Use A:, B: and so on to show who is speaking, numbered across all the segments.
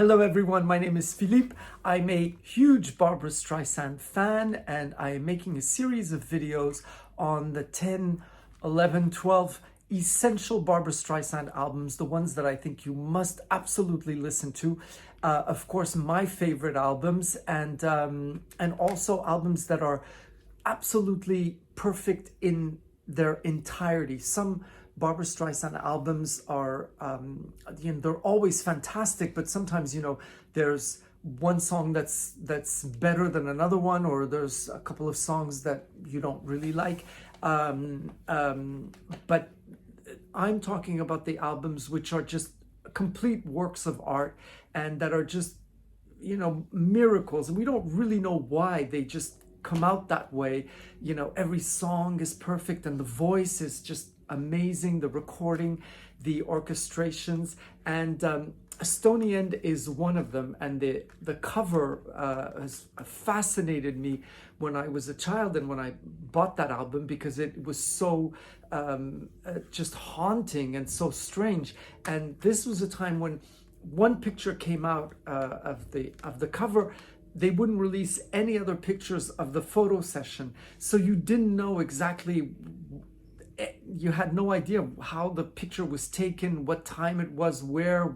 A: Hello everyone, my name is Philippe. I'm a huge Barbra Streisand fan and I am making a series of videos on the 10, 11, 12 essential Barbra Streisand albums, the ones that I think you must absolutely listen to. Of course, my favorite albums and also albums that are absolutely perfect in their entirety. Some Barbra Streisand albums are, they're always fantastic, but sometimes, there's one song that's better than another one, or there's a couple of songs that you don't really like. But I'm talking about the albums which are just complete works of art and that are just, miracles. And we don't really know why they just come out that way. Every song is perfect and the voice is just amazing, the recording, the orchestrations, and Stoney is one of them. And the cover has fascinated me when I was a child and when I bought that album, because it was so just haunting and so strange. And this was a time when one picture came out of the cover. They wouldn't release any other pictures of the photo session, so you didn't know exactly, you had no idea how the picture was taken, what time it was, where,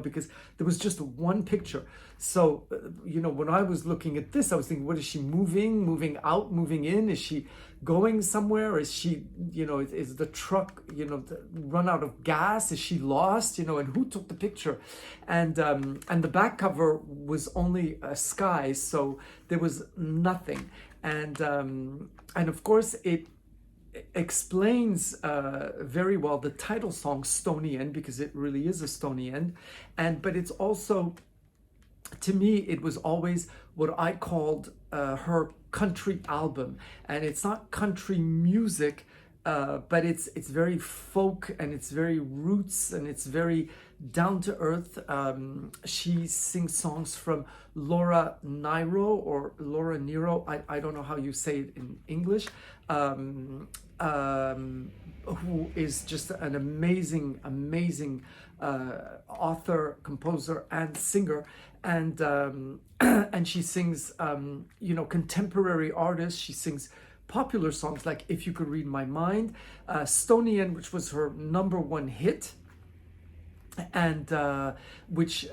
A: because there was just one picture. So, when I was looking at this, I was thinking, what is she moving out, moving in? Is she going somewhere? Is she, is the truck, run out of gas? Is she lost? And who took the picture? And the back cover was only a sky, so there was nothing. And of course it explains very well the title song Stoney End, because it really is a Stoney End. But it's also, to me, it was always what I called her country album. And it's not country music, but it's very folk and it's very roots and it's very down to earth. She sings songs from Laura Nyro or Laura Nero. I don't know how you say it in English. Who is just an amazing author, composer, and singer. And and she sings, contemporary artists. She sings popular songs like If You Could Read My Mind, Stoney End, which was her #1 hit, and which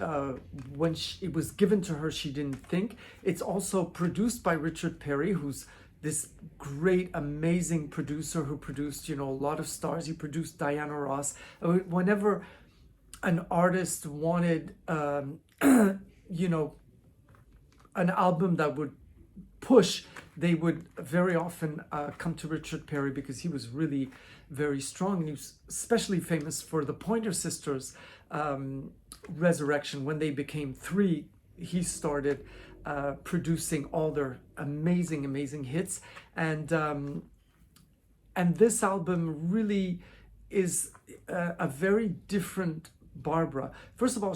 A: when it was given to her, she didn't think. It's also produced by Richard Perry, who's this great, amazing producer who produced, a lot of stars. He produced Diana Ross. Whenever an artist wanted, an album that would push, they would very often come to Richard Perry, because he was really very strong. And he was especially famous for the Pointer Sisters' resurrection. When they became 3, he started producing all their amazing hits. And this album really is a very different Barbra. First of all,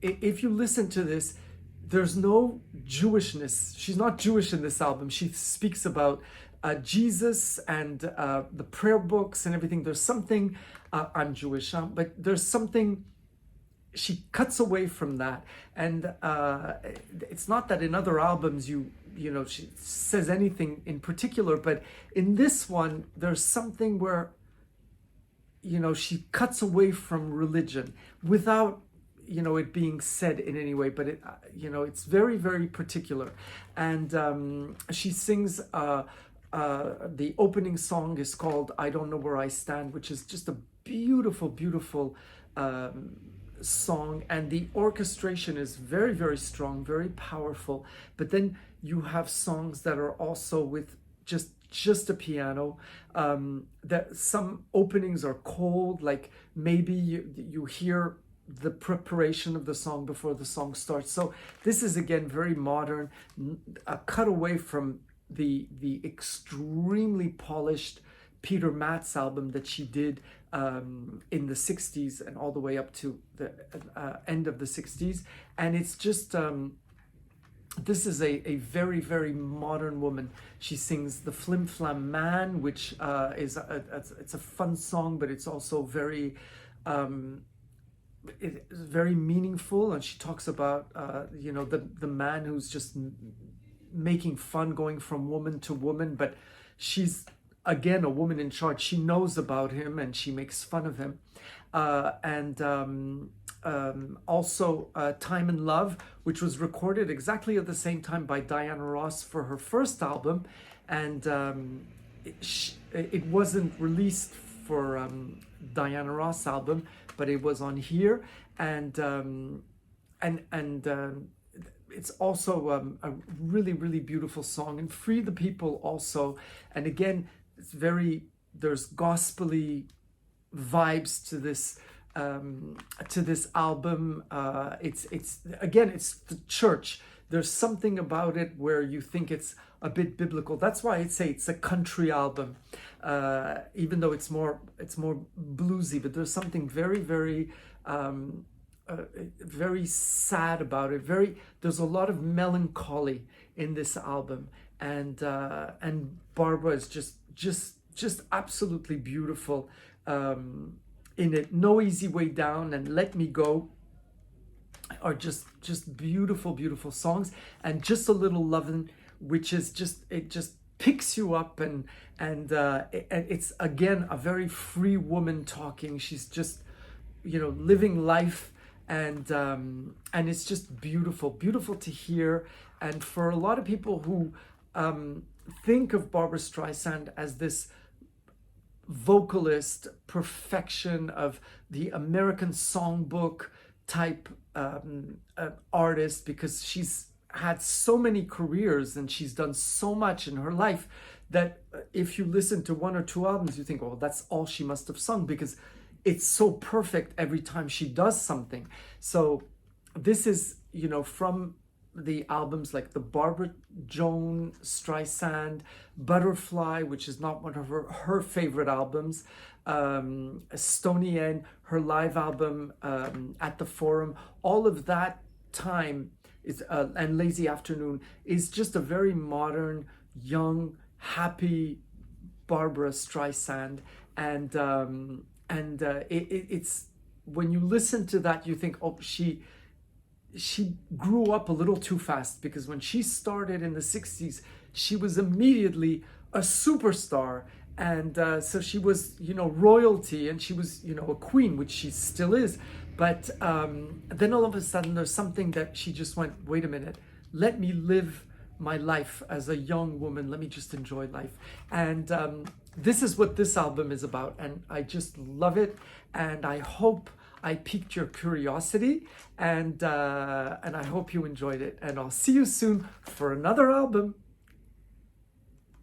A: if you listen to this, there's no Jewishness. She's not Jewish in this album. She speaks about Jesus and the prayer books and everything. There's something, I'm Jewish, but there's something, she cuts away from that. And it's not that in other albums she says anything in particular, but in this one there's something where she cuts away from religion without it being said in any way, but it's very particular. And she sings the opening song is called I Don't Know Where I Stand, which is just a beautiful song, and the orchestration is very strong, very powerful. But then you have songs that are also with just a piano. That some openings are cold, like maybe you hear the preparation of the song before the song starts. So this is again very modern, a cut away from the extremely polished Peter Matt's album that she did in the 60s and all the way up to the end of the 60s. And it's just, this is a very modern woman. She sings The Flim Flam Man, which it's a fun song, but it's also very is very meaningful, and she talks about the man who's just making fun, going from woman to woman, but she's again a woman in charge. She knows about him and she makes fun of him. And also Time and Love, which was recorded exactly at the same time by Diana Ross for her first album, and it wasn't released for Diana Ross album, but it was on here, and it's also a really, really beautiful song. And Free the People also, and again, it's there's gospely vibes to this album. It's the church. There's something about it where you think it's a bit biblical. That's why I'd say it's a country album, even though it's more bluesy. But there's something very, very very sad about it. There's a lot of melancholy in this album, and Barbra is just absolutely beautiful in it. No Easy Way Down and Let Me Go are just beautiful songs, and Just a Little Lovin', which is just picks you up, and it's again a very free woman talking. She's just living life, and it's just beautiful to hear. And for a lot of people who think of Barbra Streisand as this vocalist perfection of the American songbook type artist, because she's had so many careers and she's done so much in her life, that if you listen to one or two albums, you think, oh, that's all she must have sung, because it's so perfect every time she does something. So this is, from the albums like the Barbra Joan Streisand, Butterfly, which is not one of her favorite albums, Stoney, her live album at the Forum, all of that time is and Lazy Afternoon is just a very modern, young, happy Barbra Streisand, and it's when you listen to that, you think, oh, she grew up a little too fast, because when she started in the 60s, she was immediately a superstar, and so she was royalty, and she was a queen, which she still is. But then all of a sudden there's something that she just went, wait a minute, let me live my life as a young woman, let me just enjoy life. And this is what this album is about, and I just love it, and I hope I piqued your curiosity, and I hope you enjoyed it, and I'll see you soon for another album.